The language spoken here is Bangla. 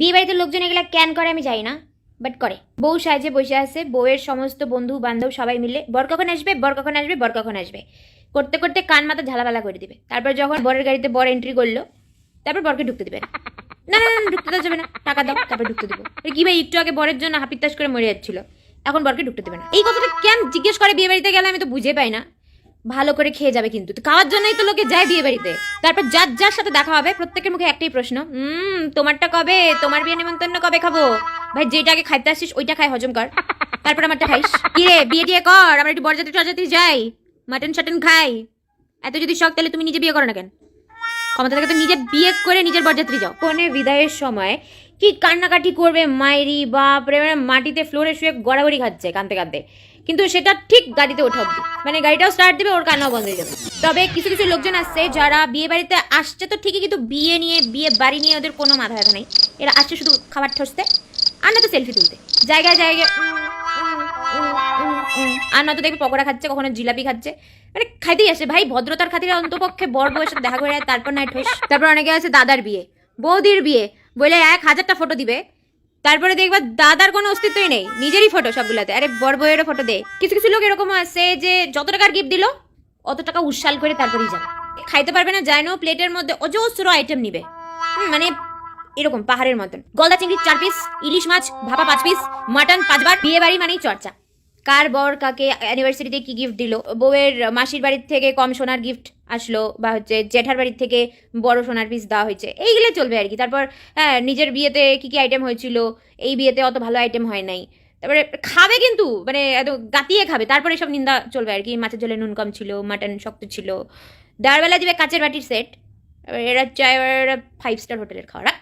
বিয়ে বাড়িতে লোকজন এগুলা ক্যান করে আমি জানি না, বাট করে। বউ সাজে বসে আছে, বউয়ের সমস্ত বন্ধু বান্ধব সবাই মিলে বর কখন আসবে, বর কখন আসবে, বর কখন আসবে করতে করতে কান মাথা ঝালাপালা করে দিবে। তারপর যখন বরের গাড়িতে বর এন্ট্রি করলো, তারপর বরকে ঢুকতে দিবে না। না না না, ঢুকতে দেওয়া যাবে না, টাকা দাও তারপর ঢুকতে দেবো। কি ভাই, একটু আগে বরের জন্য হাপিত্তাস করে মরে যাচ্ছিল, এখন বরকে ঢুকতে দেবে না। এই কথাটা কেন জিজ্ঞেস করে বিয়ে বাড়িতে গেলে আমি তো বুঝে পাই না। ভালো করে খেয়ে যাবে কিন্তু, খাওয়ার জন্যই তো লোকে যায় বিয়ে বাড়িতে। তারপর যার যার সাথে দেখা হবে প্রত্যেকের মুখে একটাই প্রশ্ন, তোমারটা কবে, তোমার বিয়ে নিমন্ত্রণ কবে খাবো? ভাই যেটা আগে খাইতে আসিস ওইটা খাই, হজম কর, তারপর আমারটা খাইস। কি রে, বিয়ে টিয়ে কর, আমরা একটু বরযাত্রী টরযাত্রী যাই, মাটন শাটন খাই। এত যদি শখ তাহলে তুমি নিজে বিয়ে করো না কেন? ক্ষমতা থাকে তো নিজে বিয়ে করে নিজের বরযাত্রী যাও। কনে বিদায়ের সময় কি কান্নাকাটি করবে মায়েরি বাপরে, মানে মাটিতে ফ্লোরে শুয়ে গড়াগড়ি খাচ্ছে কাঁদতে কাঁদতে, কিন্তু সেটা ঠিক গাড়িতে ওঠা অব্দি, মানে গাড়িটাও স্টার্ট দেবে, ওর কান্নাও বন্ধ হয়ে যাবে। তবে কিছু কিছু লোকজন আসছে যারা বিয়ে বাড়িতে আসছে তো ঠিকই, কিন্তু বিয়ে নিয়ে, বিয়ে বাড়ি নিয়ে ওদের কোনো মাথা ব্যথা নেই। এরা আসছে শুধু খাবার ঠসতে, আর না তো সেলফি তুলতে, জায়গায় জায়গায় আর না তো দেখবে পকোড়া খাচ্ছে, কখনো জিলাপি খাচ্ছে, মানে খাইতেই আসে। ভাই ভদ্রতার খাতিরে অন্তপক্ষে বর বউয়ের সাথে দেখা করে তারপর নাই ঠোস। তারপর অনেকে আছে দাদার বিয়ে, বৌদির বিয়ে বলে 1000টা ফটো দিবে, তারপরে দেখবা দাদার কোনো অস্তিত্বই নেই, নিজেরই ফটো সবগুলাতে। আরে বর বউয়েরও ফটো দে। কিছু কিছু লোক এরকম আছে যে যত টাকার গিফট দিল অত টাকা উৎসাল করে তারপরেই যাবে। খাইতে পারবে না জানো, প্লেটের মধ্যে অজস্র আইটেম নিবে, মানে এরকম পাহাড়ের মতন। গলদা চিংড়ি 4 পিস, ইলিশ মাছ ভাপা 5 পিস, মাটন 5 বার। বিয়ে বাড়ি মানেই চর্চা, কার বর কাকে অ্যানিভার্সারিতে কি গিফট দিল, বউয়ের মাসির বাড়ির থেকে কম সোনার গিফট আসলো, বা হচ্ছে জেঠার বাড়ির থেকে বড় সোনার পিস দেওয়া হয়েছে, এইগুলো চলবে আর কি। তারপর হ্যাঁ, নিজের বিয়েতে কি কি আইটেম হয়েছিল, এই বিয়েতে অত ভালো আইটেম হয় নাই, তারপরে খাবে কিন্তু মানে এত গাতিয়ে খাবে, তারপরে সব নিন্দা চলবে আর কি। মাছের ঝোলে নুন কম ছিল, মাটন শক্ত ছিল, দেওয়ার বেলা দিবে কাচের বাটির সেট, এরা চায় 5 স্টার হোটেলের খাওয়া।